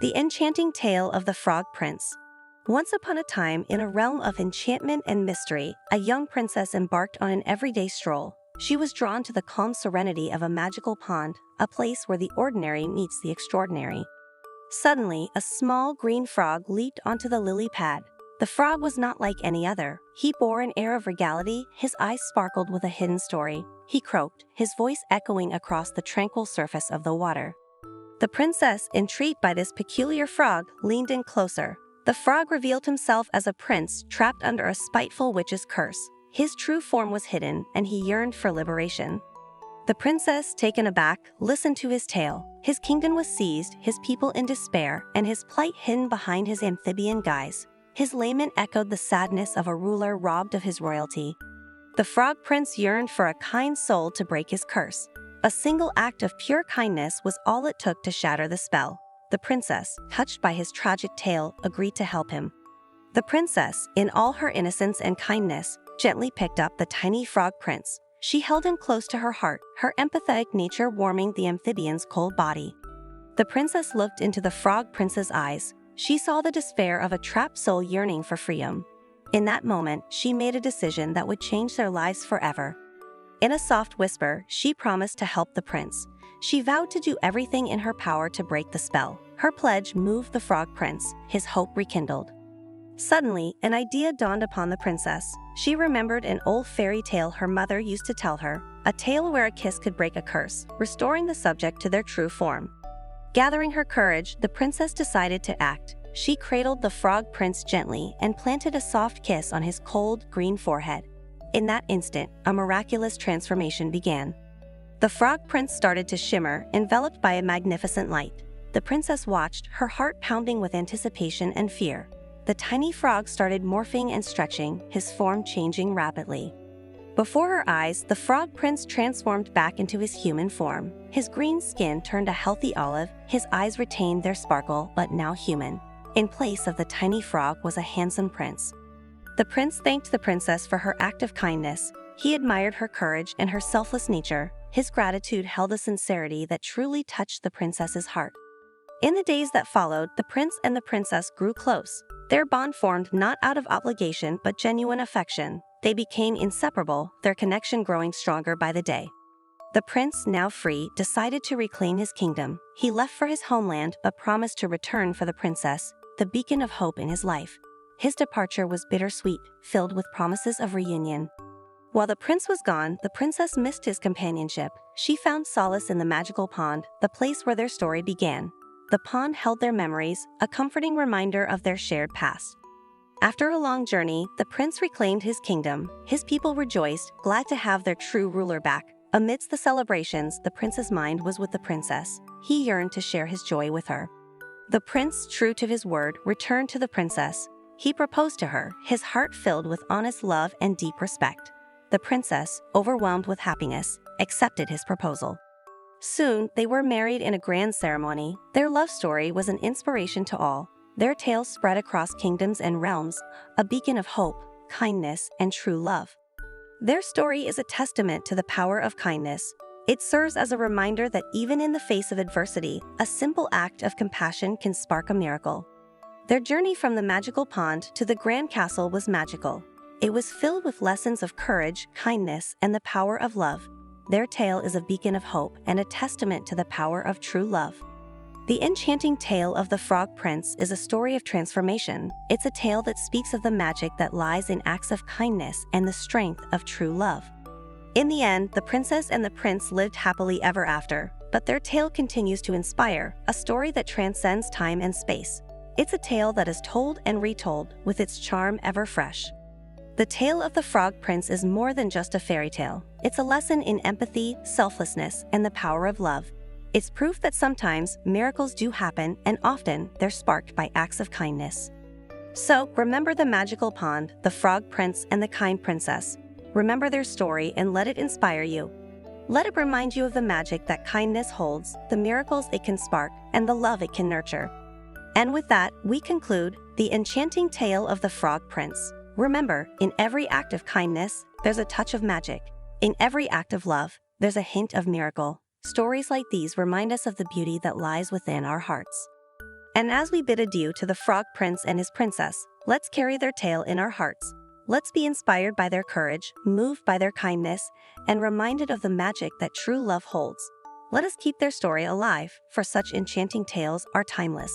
The Enchanting Tale of the Frog Prince. Once upon a time, in a realm of enchantment and mystery, a young princess embarked on an everyday stroll. She was drawn to the calm serenity of a magical pond, a place where the ordinary meets the extraordinary. Suddenly, a small green frog leaped onto the lily pad. The frog was not like any other. He bore an air of regality, his eyes sparkled with a hidden story. He croaked, his voice echoing across the tranquil surface of the water. The princess, intrigued by this peculiar frog, leaned in closer. The frog revealed himself as a prince trapped under a spiteful witch's curse. His true form was hidden, and he yearned for liberation. The princess, taken aback, listened to his tale. His kingdom was seized, his people in despair, and his plight hidden behind his amphibian guise. His lament echoed the sadness of a ruler robbed of his royalty. The frog prince yearned for a kind soul to break his curse. A single act of pure kindness was all it took to shatter the spell. The princess, touched by his tragic tale, agreed to help him. The princess, in all her innocence and kindness, gently picked up the tiny frog prince. She held him close to her heart, her empathetic nature warming the amphibian's cold body. The princess looked into the frog prince's eyes. She saw the despair of a trapped soul yearning for freedom. In that moment, she made a decision that would change their lives forever. In a soft whisper, she promised to help the prince. She vowed to do everything in her power to break the spell. Her pledge moved the frog prince, his hope rekindled. Suddenly, an idea dawned upon the princess. She remembered an old fairy tale her mother used to tell her, a tale where a kiss could break a curse, restoring the subject to their true form. Gathering her courage, the princess decided to act. She cradled the frog prince gently and planted a soft kiss on his cold, green forehead. In that instant, a miraculous transformation began. The frog prince started to shimmer, enveloped by a magnificent light. The princess watched, her heart pounding with anticipation and fear. The tiny frog started morphing and stretching, his form changing rapidly. Before her eyes, the frog prince transformed back into his human form. His green skin turned a healthy olive, his eyes retained their sparkle but now human. In place of the tiny frog was a handsome prince. The prince thanked the princess for her act of kindness. He admired her courage and her selfless nature. His gratitude held a sincerity that truly touched the princess's heart. In the days that followed, the prince and the princess grew close. Their bond formed not out of obligation but genuine affection. They became inseparable, their connection growing stronger by the day. The prince, now free, decided to reclaim his kingdom. He left for his homeland but promised to return for the princess, the beacon of hope in his life. His departure was bittersweet, filled with promises of reunion. While the prince was gone, the princess missed his companionship. She found solace in the magical pond, the place where their story began. The pond held their memories, a comforting reminder of their shared past. After a long journey, the prince reclaimed his kingdom. His people rejoiced, glad to have their true ruler back. Amidst the celebrations, the prince's mind was with the princess. He yearned to share his joy with her. The prince, true to his word, returned to the princess. He proposed to her, his heart filled with honest love and deep respect. The princess, overwhelmed with happiness, accepted his proposal. Soon, they were married in a grand ceremony. Their love story was an inspiration to all. Their tale spread across kingdoms and realms, a beacon of hope, kindness, and true love. Their story is a testament to the power of kindness. It serves as a reminder that even in the face of adversity, a simple act of compassion can spark a miracle. Their journey from the magical pond to the grand castle was magical. It was filled with lessons of courage, kindness, and the power of love. Their tale is a beacon of hope and a testament to the power of true love. The Enchanting Tale of the Frog Prince is a story of transformation. It's a tale that speaks of the magic that lies in acts of kindness and the strength of true love. In the end, the princess and the prince lived happily ever after, but their tale continues to inspire, a story that transcends time and space. It's a tale that is told and retold, with its charm ever fresh. The tale of the Frog Prince is more than just a fairy tale. It's a lesson in empathy, selflessness, and the power of love. It's proof that sometimes miracles do happen, and often they're sparked by acts of kindness. So, remember the magical pond, the Frog Prince, and the kind princess. Remember their story and let it inspire you. Let it remind you of the magic that kindness holds, the miracles it can spark, and the love it can nurture. And with that, we conclude the Enchanting Tale of the Frog Prince. Remember, in every act of kindness, there's a touch of magic. In every act of love, there's a hint of miracle. Stories like these remind us of the beauty that lies within our hearts. And as we bid adieu to the Frog Prince and his princess, let's carry their tale in our hearts. Let's be inspired by their courage, moved by their kindness, and reminded of the magic that true love holds. Let us keep their story alive, for such enchanting tales are timeless.